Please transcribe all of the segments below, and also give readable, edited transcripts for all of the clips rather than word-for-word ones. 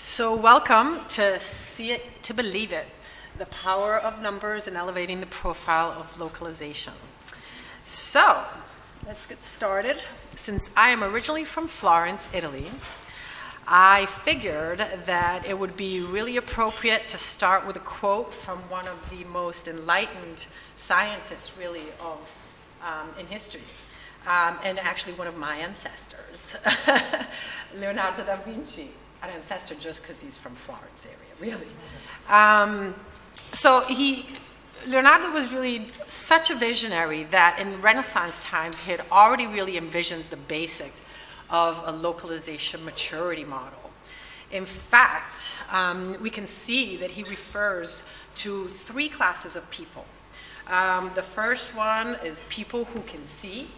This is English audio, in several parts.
So welcome to See It to Believe It, the power of numbers and elevating the profile of localization. So let's get started. Since I am originally from Florence, Italy, I figured that it would be really appropriate to start with a quote from one of the most enlightened scientists really in history. And actually one of my ancestors, Leonardo da Vinci. An ancestor just because he's from Florence area, really. Leonardo was really such a visionary that in Renaissance times he had already really envisioned the basic of a localization maturity model. In fact, we can see that he refers to three classes of people. The first one is people who can see,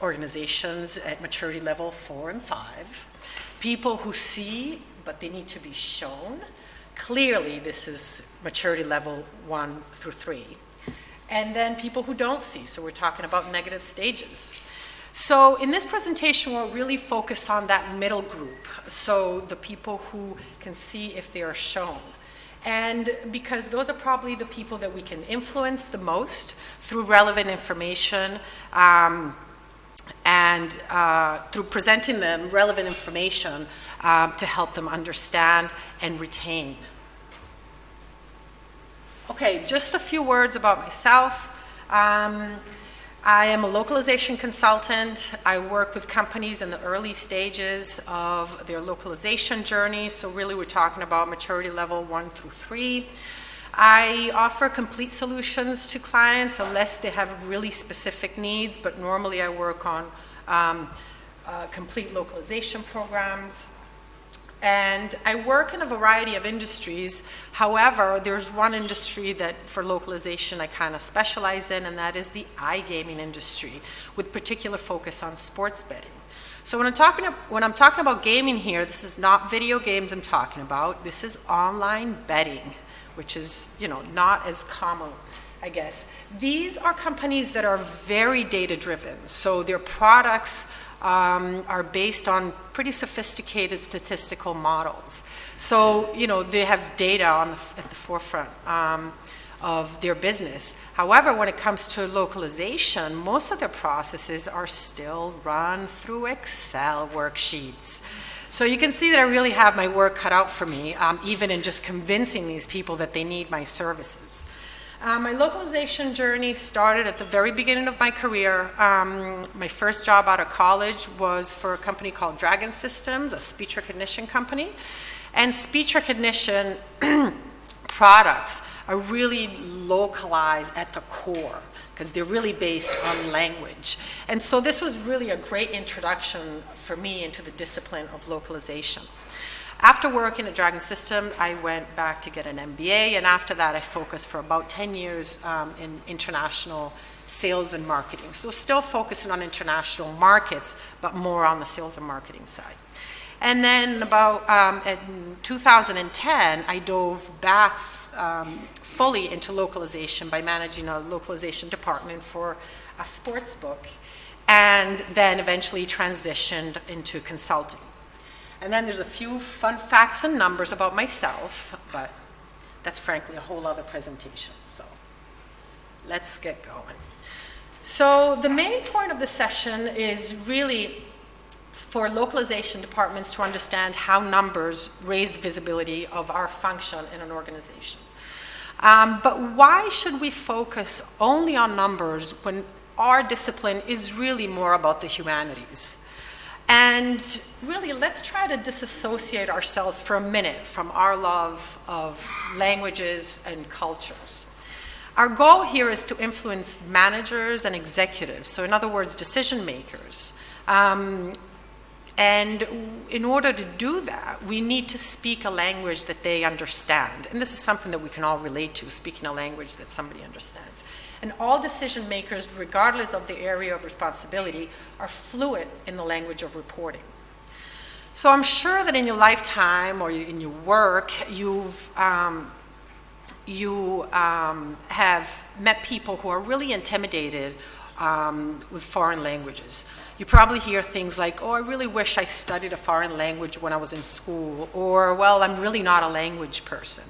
organizations at maturity level 4 and 5. People who see, but they need to be shown. Clearly, this is maturity level 1 through 3. And then people who don't see, so we're talking about negative stages. So in this presentation, we'll really focus on that middle group, so the people who can see if they are shown. And because those are probably the people that we can influence the most through relevant information, and through presenting them relevant information to help them understand and retain. Okay, just a few words about myself. I am a localization consultant. I work with companies in the early stages of their localization journey, so really we're talking about maturity level 1 through 3. I offer complete solutions to clients unless they have really specific needs, but normally I work on complete localization programs. And I work in a variety of industries. However, there's one industry that for localization I kind of specialize in, and that is the iGaming industry, with particular focus on sports betting. So when I'm talking about gaming here, this is not video games I'm talking about. This is online betting, which is, not as common, I guess. These are companies that are very data-driven, so their products are based on pretty sophisticated statistical models. So, they have data at the forefront of their business. However, when it comes to localization, most of their processes are still run through Excel worksheets. So you can see that I really have my work cut out for me, even in just convincing these people that they need my services. My localization journey started at the very beginning of my career. My first job out of college was for a company called Dragon Systems, a speech recognition company. And speech recognition products are really localized at the core, because they're really based on language. And so this was really a great introduction for me into the discipline of localization. After working at Dragon System, I went back to get an MBA, and after that I focused for about 10 years in international sales and marketing. So still focusing on international markets, but more on the sales and marketing side. And then about in 2010, I dove back fully into localization by managing a localization department for a sports book, and then eventually transitioned into consulting. And then there's a few fun facts and numbers about myself, but that's frankly a whole other presentation, so let's get going. So the main point of the session is really for localization departments to understand how numbers raise the visibility of our function in an organization. But why should we focus only on numbers when our discipline is really more about the humanities? And really, let's try to disassociate ourselves for a minute from our love of languages and cultures. Our goal here is to influence managers and executives, so in other words, decision makers. And in order to do that, we need to speak a language that they understand. And this is something that we can all relate to, speaking a language that somebody understands. And all decision makers, regardless of the area of responsibility, are fluent in the language of reporting. So I'm sure that in your lifetime or in your work, you have met people who are really intimidated with foreign languages. You probably hear things like, oh, I really wish I studied a foreign language when I was in school, or, well, I'm really not a language person.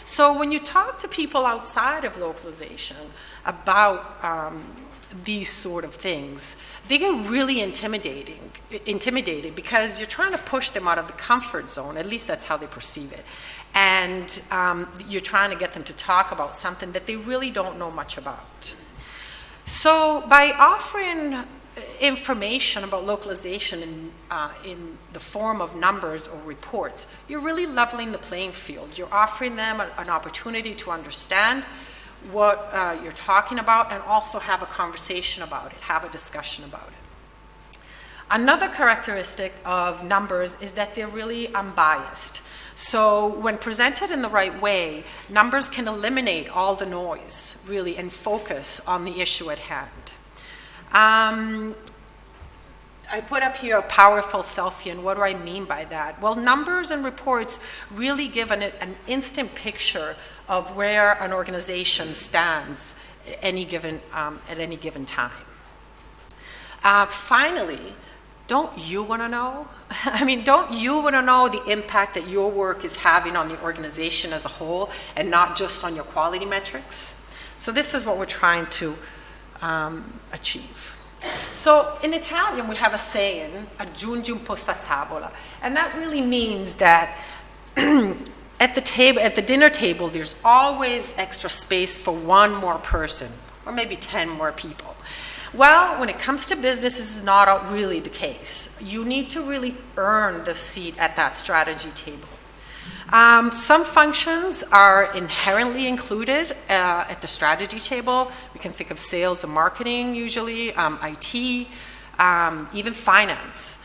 So when you talk to people outside of localization about these sort of things, they get really intimidated because you're trying to push them out of the comfort zone. At least that's how they perceive it. And you're trying to get them to talk about something that they really don't know much about. So by offering information about localization in the form of numbers or reports, you're really leveling the playing field. You're offering them an opportunity to understand what you're talking about and also have a conversation about it, have a discussion about it. Another characteristic of numbers is that they're really unbiased. So when presented in the right way, numbers can eliminate all the noise, really, and focus on the issue at hand. I put up here a powerful selfie, and what do I mean by that? Well, numbers and reports really give an instant picture of where an organization stands at any given time. Finally, don't you want to know? I mean, don't you want to know the impact that your work is having on the organization as a whole and not just on your quality metrics? So this is what we're trying to achieve. So in Italian, we have a saying, aggiungi un posto a tavola, and that really means that at the dinner table, there's always extra space for one more person, or maybe 10 more people. Well, when it comes to business, this is not really the case. You need to really earn the seat at that strategy table. Some functions are inherently included at the strategy table. We can think of sales and marketing usually, IT, even finance.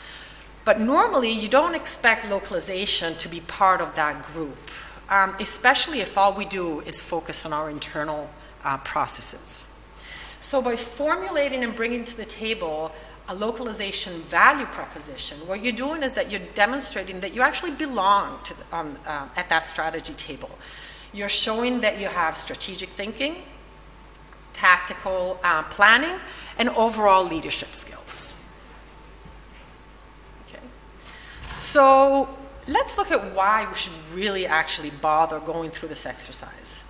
But normally, you don't expect localization to be part of that group, especially if all we do is focus on our internal processes. So by formulating and bringing to the table a localization value proposition, what you're doing is that you're demonstrating that you actually belong to at that strategy table. You're showing that you have strategic thinking, tactical planning, and overall leadership skills. Okay. So let's look at why we should really actually bother going through this exercise.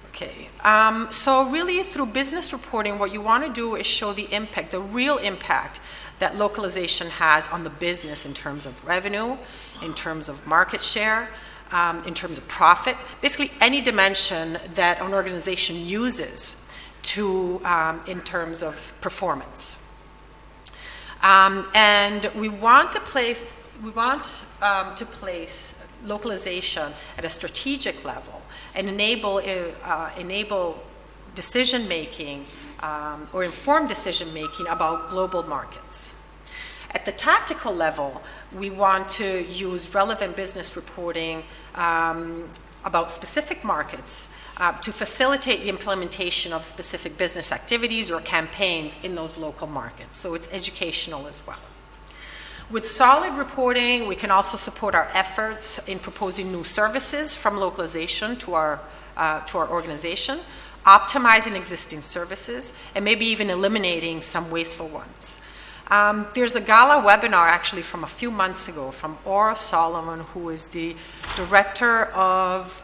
Okay, so really through business reporting, what you want to do is show the impact, the real impact that localization has on the business in terms of revenue, in terms of market share, in terms of profit, basically any dimension that an organization uses to, in terms of performance. And we want to place localization at a strategic level and enable decision making or informed decision making about global markets. At the tactical level, we want to use relevant business reporting about specific markets to facilitate the implementation of specific business activities or campaigns in those local markets. So it's educational as well. With solid reporting, we can also support our efforts in proposing new services from localization to our organization, optimizing existing services, and maybe even eliminating some wasteful ones. There's a GALA webinar actually from a few months ago from Aura Solomon, who is the director of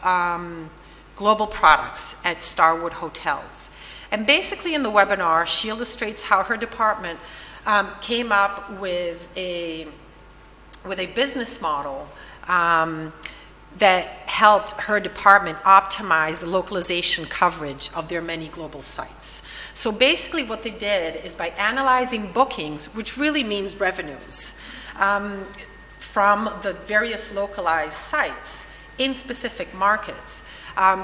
global products at Starwood Hotels. And basically in the webinar, she illustrates how her department came up with a business model that helped her department optimize the localization coverage of their many global sites. So basically what they did is by analyzing bookings, which really means revenues, from the various localized sites in specific markets,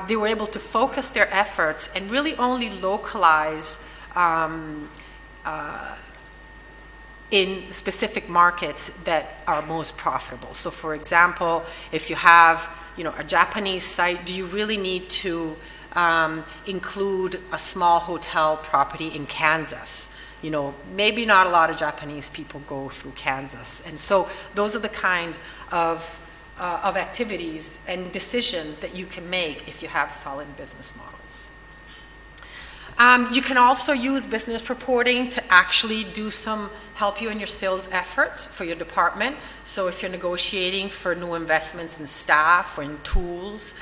they were able to focus their efforts and really only localize in specific markets that are most profitable. So for example, if you have a Japanese site, do you really need to include a small hotel property in Kansas? Maybe not a lot of Japanese people go through Kansas. And so those are the kind of activities and decisions that you can make if you have solid business models. You can also use business reporting to actually help you in your sales efforts for your department. So if you're negotiating for new investments in staff or in tools.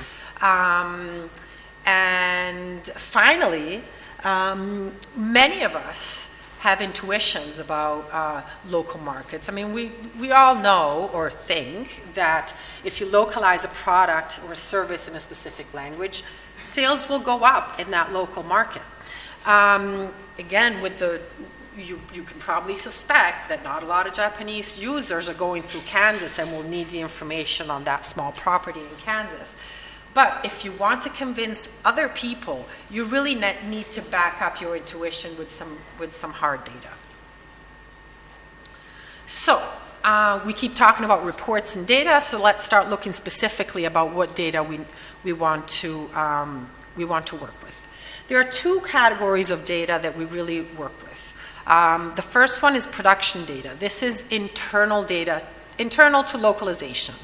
And finally, many of us have intuitions about local markets. I mean, we all know or think that if you localize a product or a service in a specific language, sales will go up in that local market. Again, you can probably suspect that not a lot of Japanese users are going through Kansas and will need the information on that small property in Kansas. But if you want to convince other people, you really need to back up your intuition with some hard data. So we keep talking about reports and data, so let's start looking specifically about what data we want to work with. There are two categories of data that we really work with. The first one is production data. This is internal data, internal to localization.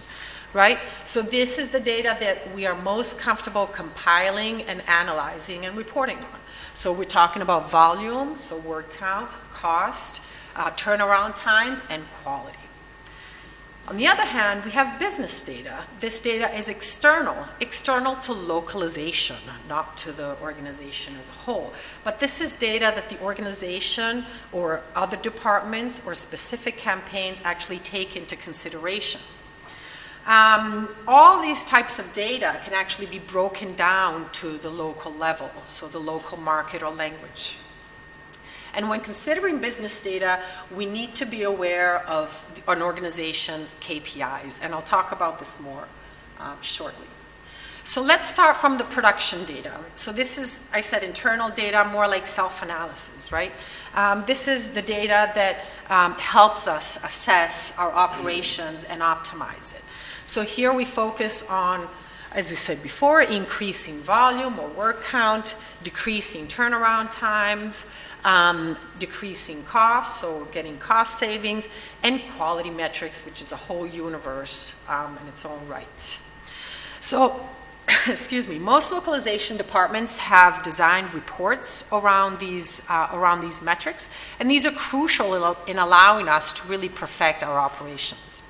Right? So this is the data that we are most comfortable compiling and analyzing and reporting on. So we're talking about volume, so word count, cost, turnaround times, and quality. On the other hand, we have business data. This data is external to localization, not to the organization as a whole. But this is data that the organization or other departments or specific campaigns actually take into consideration. All these types of data can actually be broken down to the local level, so the local market or language. And when considering business data, we need to be aware of an organization's KPIs, and I'll talk about this more shortly. So let's start from the production data. So this is, I said, internal data, more like self-analysis, right? This is the data that helps us assess our operations and optimize it. So here we focus on, as we said before, increasing volume or word count, decreasing turnaround times, decreasing costs, so getting cost savings, and quality metrics, which is a whole universe in its own right. So, excuse me, most localization departments have designed reports around these metrics, and these are crucial in allowing us to really perfect our operations.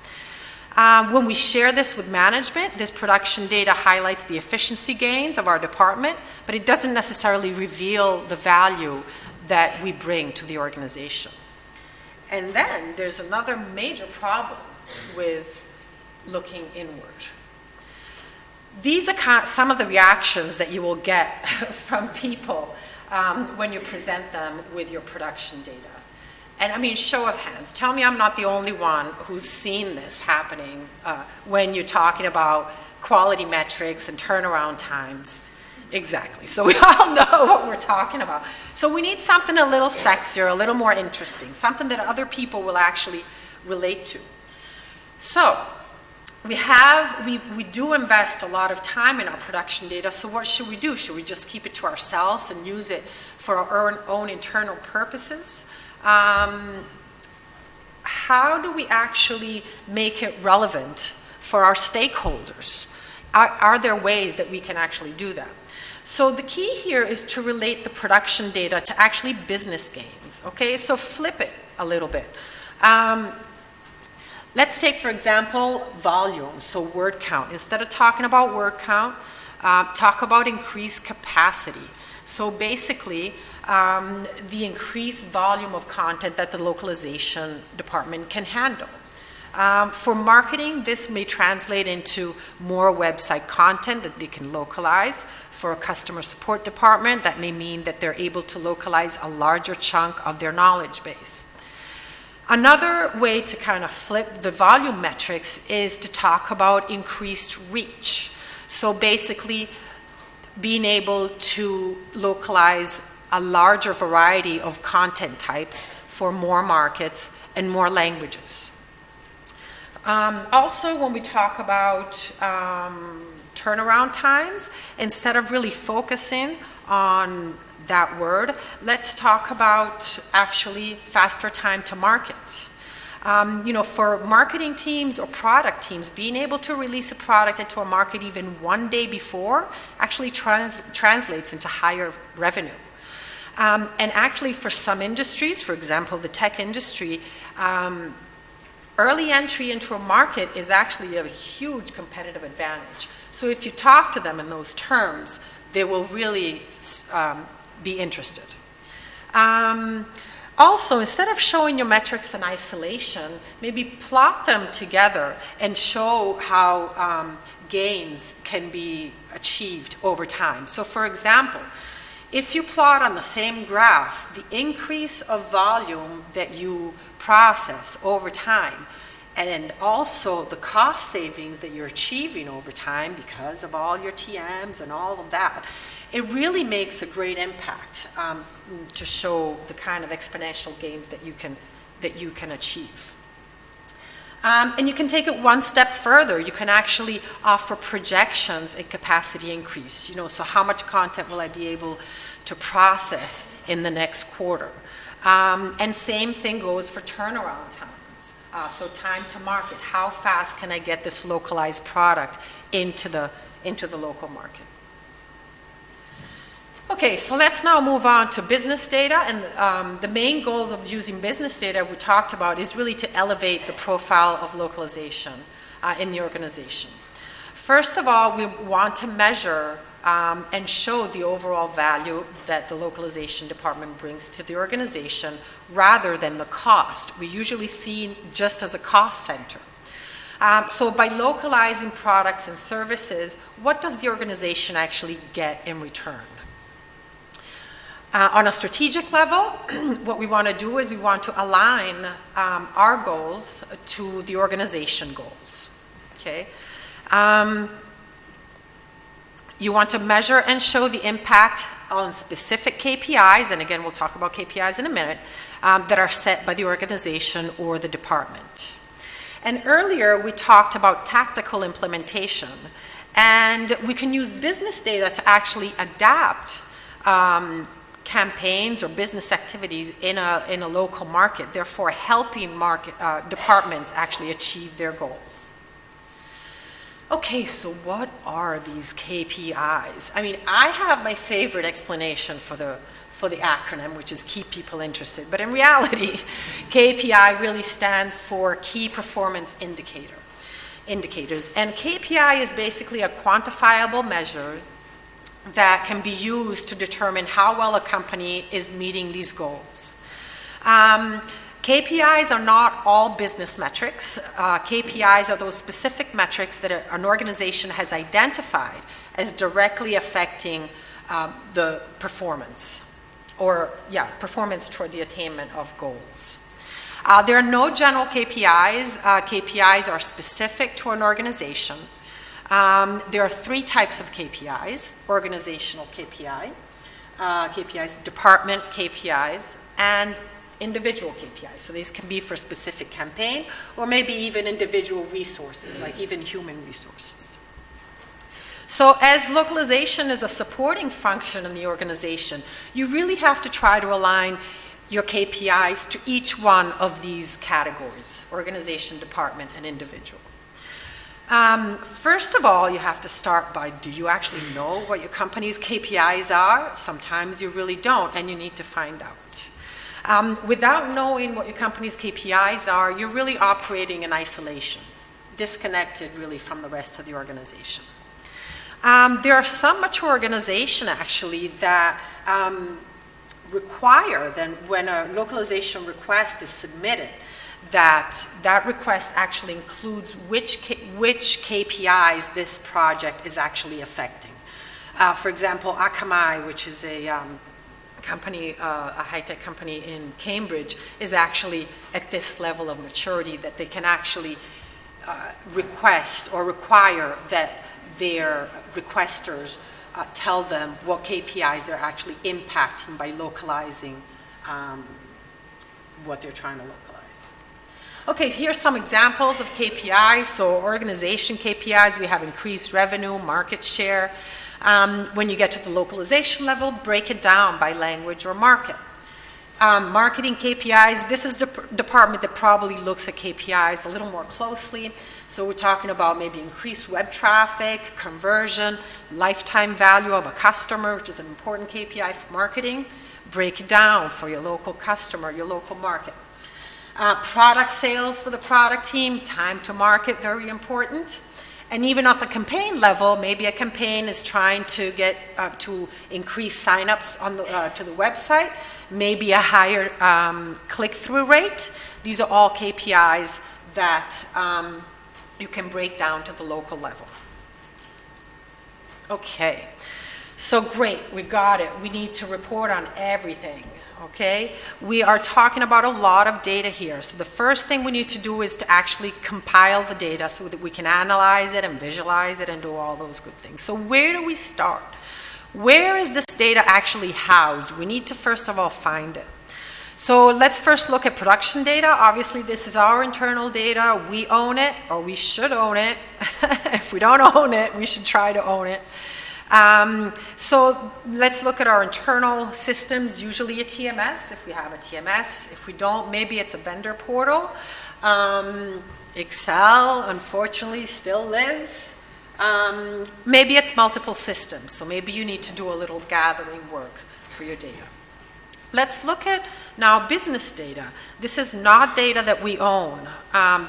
When we share this with management, this production data highlights the efficiency gains of our department, but it doesn't necessarily reveal the value that we bring to the organization. And then there's another major problem with looking inward. These are some of the reactions that you will get from people when you present them with your production data. And I mean, show of hands. Tell me I'm not the only one who's seen this happening when you're talking about quality metrics and turnaround times. Exactly. So we all know what we're talking about. So we need something a little sexier, a little more interesting, something that other people will actually relate to. So we do invest a lot of time in our production data, so what should we do? Should we just keep it to ourselves and use it for our own internal purposes? How do we actually make it relevant for our stakeholders? Are there ways that we can actually do that? So the key here is to relate the production data to actually business gains, okay? So flip it a little bit. Let's take, for example, volume, so word count. Instead of talking about word count, talk about increased capacity. So basically, the increased volume of content that the localization department can handle. For marketing, this may translate into more website content that they can localize. For a customer support department, that may mean that they're able to localize a larger chunk of their knowledge base. Another way to kind of flip the volume metrics is to talk about increased reach. So basically, being able to localize a larger variety of content types for more markets and more languages. Also, when we talk about turnaround times, instead of really focusing on that word, let's talk about actually faster time to market. For marketing teams or product teams, being able to release a product into a market even one day before actually translates into higher revenue. And actually for some industries, for example, the tech industry, early entry into a market is actually a huge competitive advantage. So if you talk to them in those terms, they will really be interested. Also, instead of showing your metrics in isolation, maybe plot them together and show how gains can be achieved over time. So for example, if you plot on the same graph the increase of volume that you process over time, and also the cost savings that you're achieving over time because of all your TMs and all of that, it really makes a great impact to show the kind of exponential gains that you can achieve. And you can take it one step further. You can actually offer projections and capacity increase. So how much content will I be able to process in the next quarter? And same thing goes for turnaround times. So time to market. How fast can I get this localized product into the local market? Okay, so let's now move on to business data. And the main goals of using business data we talked about is really to elevate the profile of localization in the organization. First of all, we want to measure and show the overall value that the localization department brings to the organization rather than the cost. We usually see just as a cost center. So by localizing products and services, what does the organization actually get in return? On a strategic level, what we want to do is we want to align our goals to the organization goals. Okay? You want to measure and show the impact on specific KPIs, and again, we'll talk about KPIs in a minute, that are set by the organization or the department. And earlier, we talked about tactical implementation, and we can use business data to actually adapt campaigns or business activities in a local market, therefore helping departments actually achieve their goals. Okay, so what are these KPIs? I mean, I have my favorite explanation for the acronym, which is keep people interested. But in reality, KPI really stands for key performance indicators. And KPI is basically a quantifiable measure that can be used to determine how well a company is meeting these goals. KPIs are not all business metrics. KPIs are those specific metrics that an organization has identified as directly affecting the performance, performance toward the attainment of goals. There are no general KPIs. KPIs are specific to an organization. There are three types of KPIs: organizational KPIs, department KPIs, and individual KPIs. So these can be for a specific campaign or maybe even individual resources, like even human resources. So as localization is a supporting function in the organization, you really have to try to align your KPIs to each one of these categories: organization, department, and individual. First of all, you have to start by, do you actually know what your company's KPIs are? Sometimes you really don't, and you need to find out. Without knowing what your company's KPIs are, you're really operating in isolation, disconnected really from the rest of the organization. There are some mature organizations actually that require that when a localization request is submitted, that request actually includes which KPIs this project is actually affecting. For example, Akamai, which is a high-tech company in Cambridge, is actually at this level of maturity that they can actually request or require that their requesters tell them what KPIs they're actually impacting by localizing what they're trying to localize. Okay, here's some examples of KPIs. So organization KPIs, we have increased revenue, market share. When you get to the localization level, break it down by language or market. Marketing KPIs, this is the department that probably looks at KPIs a little more closely. So we're talking about maybe increased web traffic, conversion, lifetime value of a customer, which is an important KPI for marketing. break it down for your local customer, your local market. Product sales for the product team, time to market, very important. And even at the campaign level, maybe a campaign is trying to get to increase signups on to the website, maybe a higher click-through rate. These are all KPIs that you can break down to the local level. Okay, so great, we got it. We need to report on everything. Okay, we are talking about a lot of data here. So the first thing we need to do is to actually compile the data so that we can analyze it and visualize it and do all those good things. So where do we start? Where is this data actually housed? We need to first of all find it. So let's first look at production data. Obviously this is our internal data. We own it, or we should own it. If we don't own it, we should try to own it. So let's look at our internal systems, usually a TMS, if we have a TMS. If we don't, maybe it's a vendor portal. Excel, unfortunately, still lives. Maybe it's multiple systems, so maybe you need to do a little gathering work for your data. Let's look at now business data. This is not data that we own.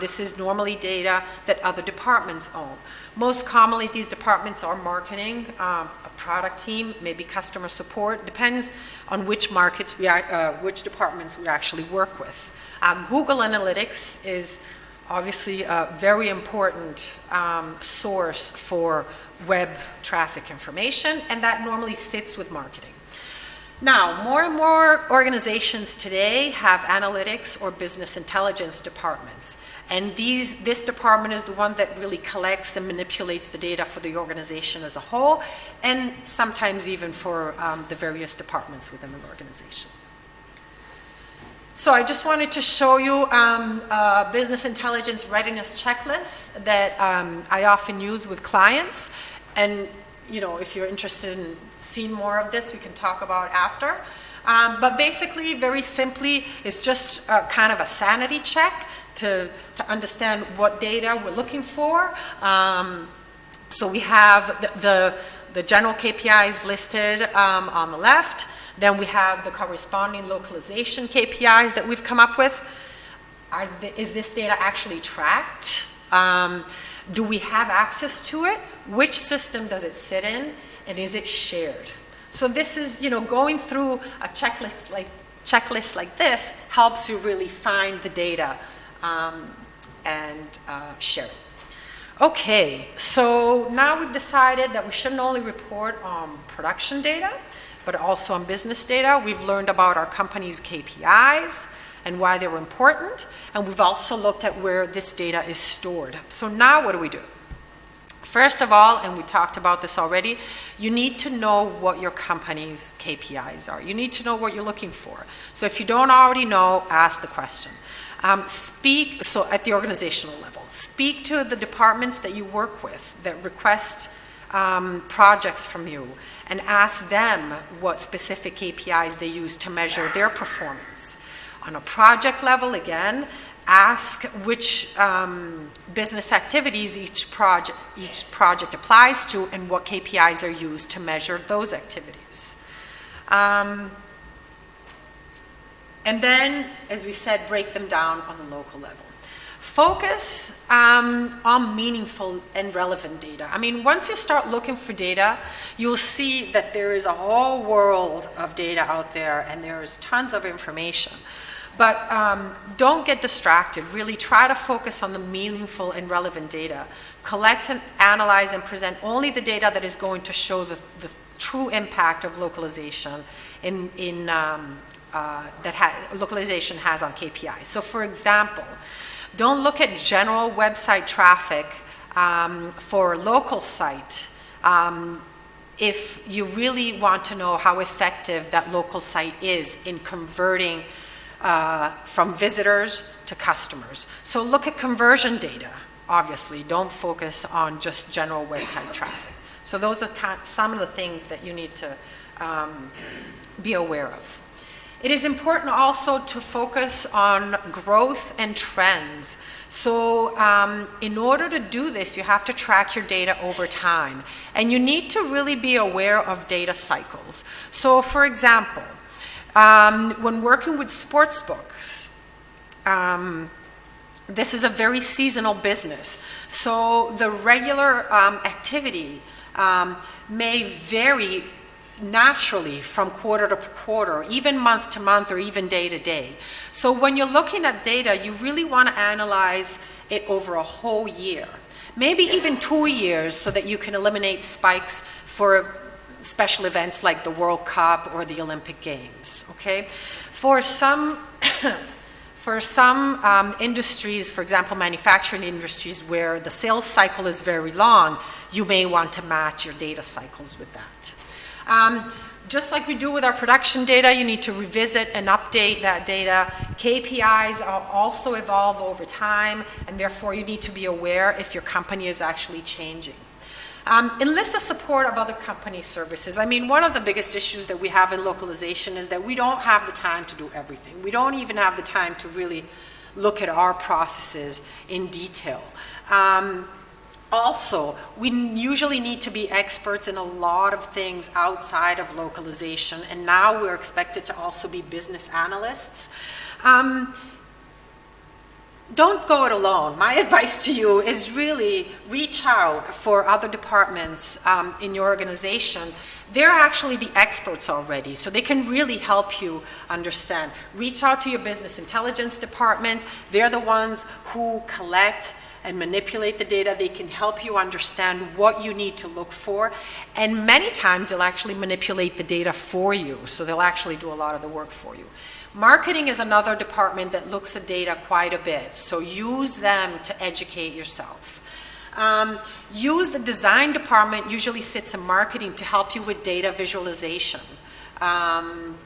This is normally data that other departments own. Most commonly, these departments are marketing, a product team, maybe customer support. Depends on which markets which departments we actually work with. Google Analytics is obviously a very important source for web traffic information, and that normally sits with marketing. Now, more and more organizations today have analytics or business intelligence departments. And this department is the one that really collects and manipulates the data for the organization as a whole, and sometimes even for the various departments within an organization. So I just wanted to show you a business intelligence readiness checklist that I often use with clients. And you know, if you're interested in seeing more of this, we can talk about after. But basically, very simply, it's just kind of a sanity check to understand what data we're looking for. So we have the general KPIs listed on the left. Then we have the corresponding localization KPIs that we've come up with. Is this data actually tracked? Do we have access to it? Which system does it sit in? And is it shared? So this is, you know, going through a checklist like this helps you really find the data and share it. Okay, so now we've decided that we shouldn't only report on production data, but also on business data. We've learned about our company's KPIs and why they're important, and we've also looked at where this data is stored. So now what do we do? First of all, and we talked about this already, you need to know what your company's KPIs are. You need to know what you're looking for. So if you don't already know, ask the question. So at the organizational level, speak to the departments that you work with that request projects from you and ask them what specific KPIs they use to measure their performance. On a project level, again, ask which business activities each project applies to and what KPIs are used to measure those activities. And then, as we said, break them down on the local level. Focus on meaningful and relevant data. I mean, once you start looking for data, you'll see that there is a whole world of data out there and there's tons of information. But don't get distracted. Really try to focus on the meaningful and relevant data. Collect and analyze and present only the data that is going to show the true impact of localization localization has on KPIs. So for example, don't look at general website traffic for a local site if you really want to know how effective that local site is in converting from visitors to customers. So look at conversion data, obviously. Don't focus on just general website traffic. So those are some of the things that you need to be aware of. It is important also to focus on growth and trends. So in order to do this, you have to track your data over time. And you need to really be aware of data cycles. So for example, When working with sports books, this is a very seasonal business. So the regular activity may vary naturally from quarter to quarter, even month to month, or even day to day. So when you're looking at data, you really want to analyze it over a whole year, maybe even 2 years, so that you can eliminate spikes for special events like the World Cup or the Olympic Games, okay? For some industries, for example, manufacturing industries, where the sales cycle is very long, you may want to match your data cycles with that. Just like we do with our production data, you need to revisit and update that data. KPIs also evolve over time, and therefore you need to be aware if your company is actually changing. Enlist the support of other company services. I mean, one of the biggest issues that we have in localization is that we don't have the time to do everything. We don't even have the time to really look at our processes in detail. Also, we usually need to be experts in a lot of things outside of localization, and now we're expected to also be business analysts. Don't go it alone. My advice to you is really reach out for other departments in your organization. They're actually the experts already, so they can really help you understand. Reach out to your business intelligence department. They're the ones who collect and manipulate the data. They can help you understand what you need to look for. And many times they'll actually manipulate the data for you, so they'll actually do a lot of the work for you. Marketing is another department that looks at data quite a bit, so use them to educate yourself. Use the design department, usually sits in marketing, to help you with data visualization. And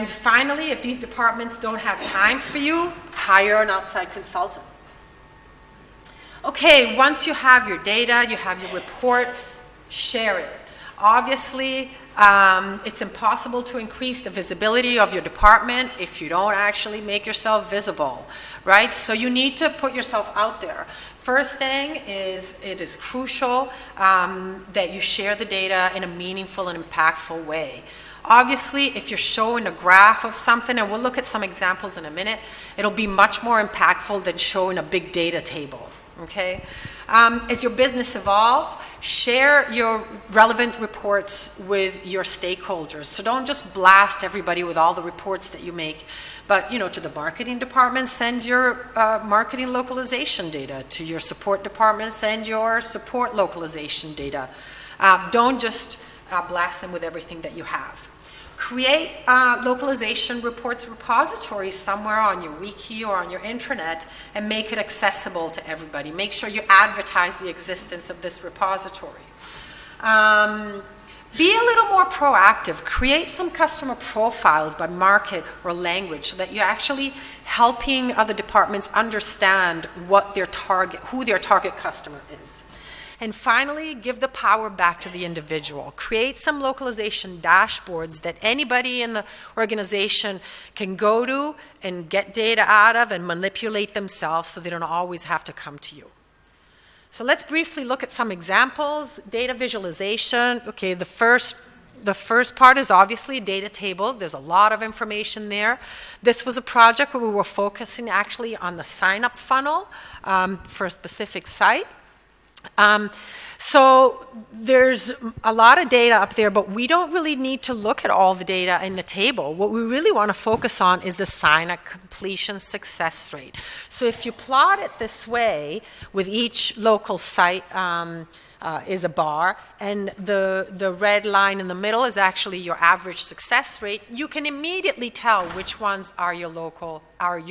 finally, if these departments don't have time for you, hire an outside consultant. Okay, once you have your data, you have your report, share it. Obviously, it's impossible to increase the visibility of your department if you don't actually make yourself visible, right? So you need to put yourself out there. First thing is, it is crucial that you share the data in a meaningful and impactful way. Obviously, if you're showing a graph of something, and we'll look at some examples in a minute, it'll be much more impactful than showing a big data table. Okay? As your business evolves, share your relevant reports with your stakeholders. So don't just blast everybody with all the reports that you make, but to the marketing department, send your marketing localization data. To your support department, send your support localization data. Don't just blast them with everything that you have. Create localization reports repositories somewhere on your wiki or on your intranet and make it accessible to everybody. Make sure you advertise the existence of this repository. Be a little more proactive. Create some customer profiles by market or language so that you're actually helping other departments understand what who their target customer is. And finally, give the power back to the individual. Create some localization dashboards that anybody in the organization can go to and get data out of and manipulate themselves, so they don't always have to come to you. So let's briefly look at some examples. Data visualization. Okay, the first part is obviously a data table. There's a lot of information there. This was a project where we were focusing actually on the sign-up funnel for a specific site. So there's a lot of data up there, but we don't really need to look at all the data in the table. What we really want to focus on is the sign-up completion success rate. So if you plot it this way, with each local site is a bar, and the red line in the middle is actually your average success rate, you can immediately tell which ones are your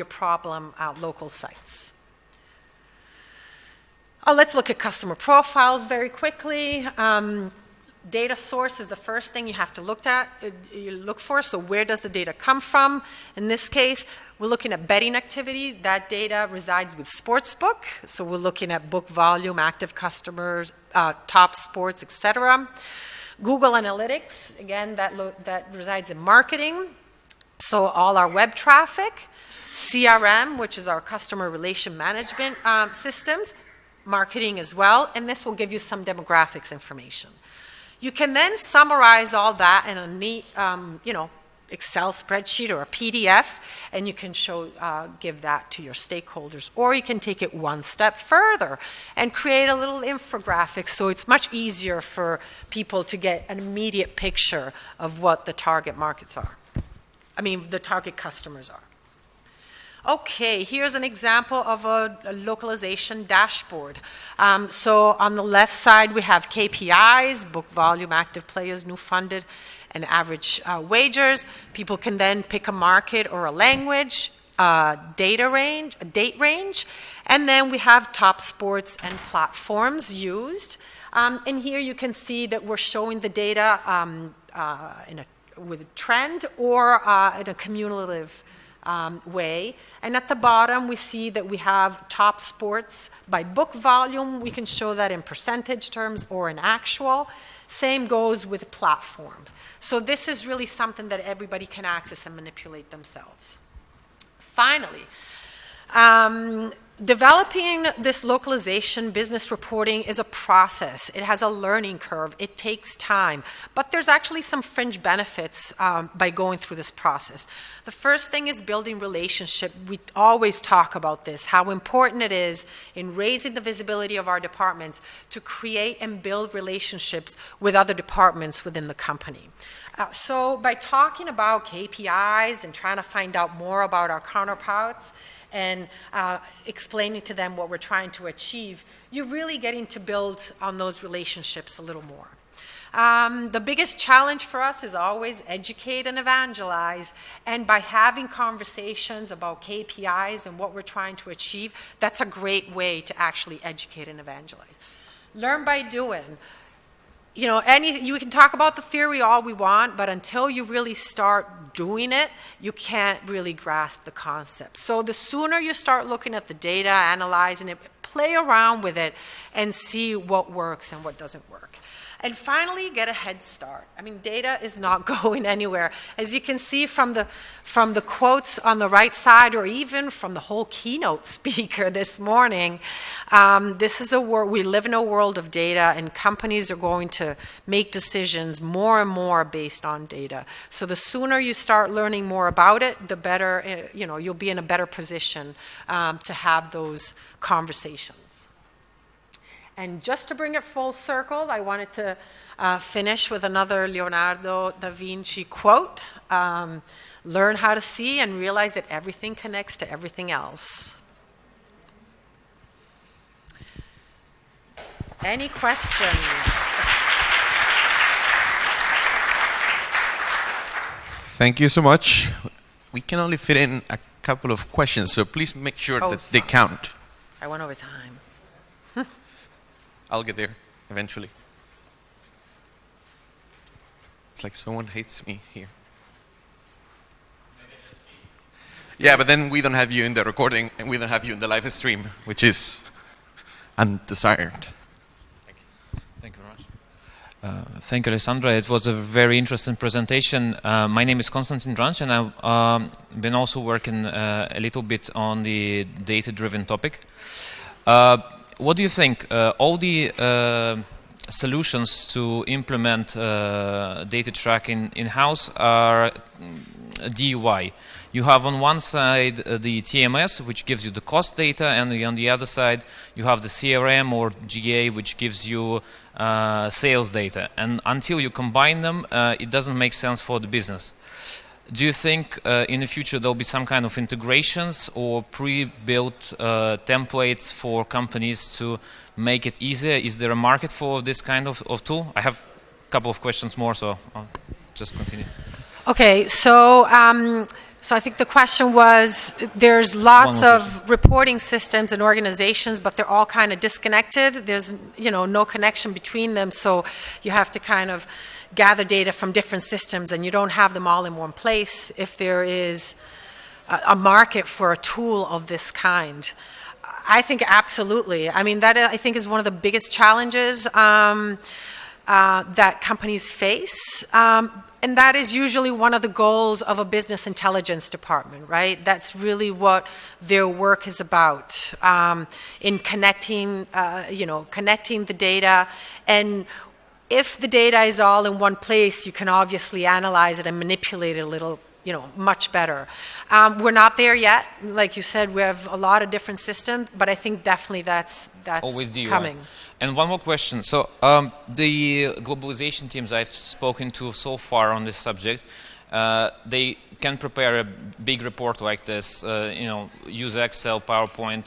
problem local sites. Let's look at customer profiles very quickly. Data source is the first thing you have to look for. So where does the data come from? In this case, we're looking at betting activity. That data resides with Sportsbook. So we're looking at book volume, active customers, top sports, etc. Google Analytics, again, that resides in marketing. So all our web traffic. CRM, which is our customer relation management systems. Marketing as well, and this will give you some demographics information. You can then summarize all that in a neat, Excel spreadsheet or a PDF, and you can give that to your stakeholders. Or you can take it one step further and create a little infographic, so it's much easier for people to get an immediate picture of what the target markets are. The target customers are. Okay, here's an example of a localization dashboard. So on the left side, we have KPIs, book volume, active players, new funded, and average wagers. People can then pick a market or a language, date range, and then we have top sports and platforms used. And here you can see that we're showing the data with a trend or in a cumulative way. And at the bottom, we see that we have top sports by book volume. We can show that in percentage terms or in actual. Same goes with platform. So this is really something that everybody can access and manipulate themselves. Finally, developing this localization business reporting is a process. It has a learning curve. It takes time. But there's actually some fringe benefits by going through this process. The first thing is building relationship. We always talk about this, how important it is in raising the visibility of our departments to create and build relationships with other departments within the company. So by talking about KPIs and trying to find out more about our counterparts and explaining to them what we're trying to achieve, you're really getting to build on those relationships a little more. The biggest challenge for us is always educate and evangelize, and by having conversations about KPIs and what we're trying to achieve, that's a great way to actually educate and evangelize. Learn by doing. You can talk about the theory all we want, but until you really start doing it, you can't really grasp the concept. So the sooner you start looking at the data, analyzing it, play around with it, and see what works and what doesn't work. And finally, get a head start. Data is not going anywhere. As you can see from the quotes on the right side, or even from the whole keynote speaker this morning, this is we live in a world of data, and companies are going to make decisions more and more based on data. So the sooner you start learning more about it, the better, you'll be in a better position to have those conversations. And just to bring it full circle, I wanted to finish with another Leonardo da Vinci quote. Learn how to see and realize that everything connects to everything else. Any questions? Thank you so much. We can only fit in a couple of questions, so please make sure that they count. I went over time. I'll get there eventually. It's like someone hates me here. Yeah, but then we don't have you in the recording and we don't have you in the live stream, which is undesired. Thank you. Thank you very much. Thank you, Alessandra. It was a very interesting presentation. My name is Konstantin Dranch, and I've been also working a little bit on the data-driven topic. What do you think? All the solutions to implement data tracking in-house are DUI. You have on one side the TMS, which gives you the cost data, and on the other side you have the CRM or GA, which gives you sales data. And until you combine them, it doesn't make sense for the business. Do you think in the future there'll be some kind of integrations or pre-built templates for companies to make it easier? Is there a market for this kind of tool? I have a couple of questions more, so I'll just continue. Okay, so I think the question was, there's lots of reporting systems and organizations, but they're all kind of disconnected. There's no connection between them, so you have to kind of gather data from different systems, and you don't have them all in one place if there is a market for a tool of this kind. I think absolutely. That I think is one of the biggest challenges that companies face. And that is usually one of the goals of a business intelligence department, right? That's really what their work is about, in connecting the data. And if the data is all in one place, you can obviously analyze it and manipulate it a little, much better. We're not there yet. Like you said, we have a lot of different systems, but I think definitely that's always coming. And one more question. So the globalization teams I've spoken to so far on this subject, they can prepare a big report like this, use Excel, PowerPoint,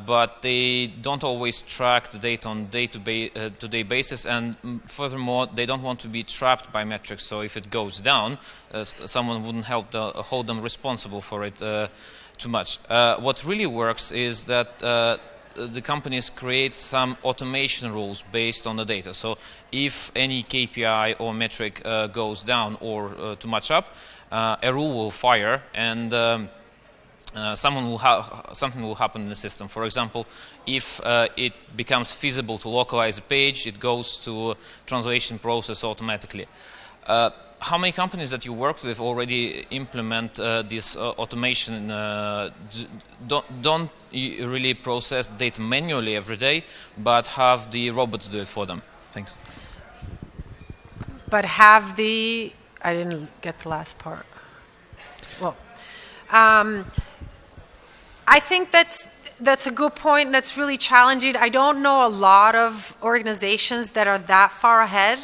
but they don't always track the data on day-to-day basis, and furthermore, they don't want to be trapped by metrics. So if it goes down, someone wouldn't hold them responsible for it too much. What really works is that the companies create some automation rules based on the data. So if any KPI or metric goes down or too much up, a rule will fire, and something will happen in the system. For example, if it becomes feasible to localize a page, it goes to a translation process automatically. How many companies that you work with already implement this automation? Don't you really process data manually every day, but have the robots do it for them? Thanks. But have the, I didn't get the last part. Well, I think that's a good point. That's really challenging. I don't know a lot of organizations that are that far ahead,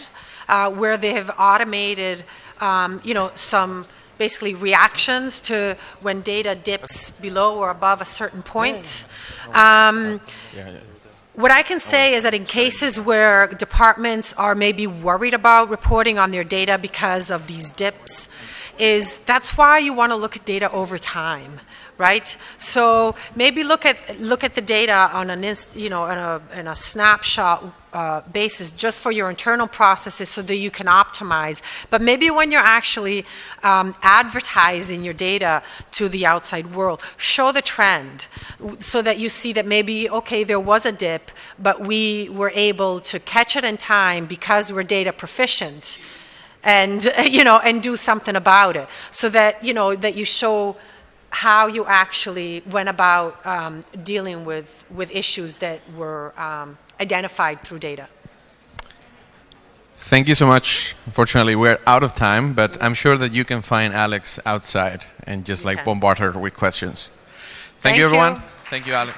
where they have automated, some basically reactions to when data dips below or above a certain point. What I can say is that in cases where departments are maybe worried about reporting on their data because of these dips, that's why you want to look at data over time. Right, so maybe look at the data on in a snapshot basis just for your internal processes, so that you can optimize. But maybe when you're actually advertising your data to the outside world, show the trend, so that you see that maybe there was a dip, but we were able to catch it in time because we're data proficient, and and do something about it, so that that you show how you actually went about dealing with issues that were identified through data. Thank you so much. Unfortunately, we're out of time, but I'm sure that you can find Alex outside and just bombard her with questions. Thank you, everyone. Thank you, Alex.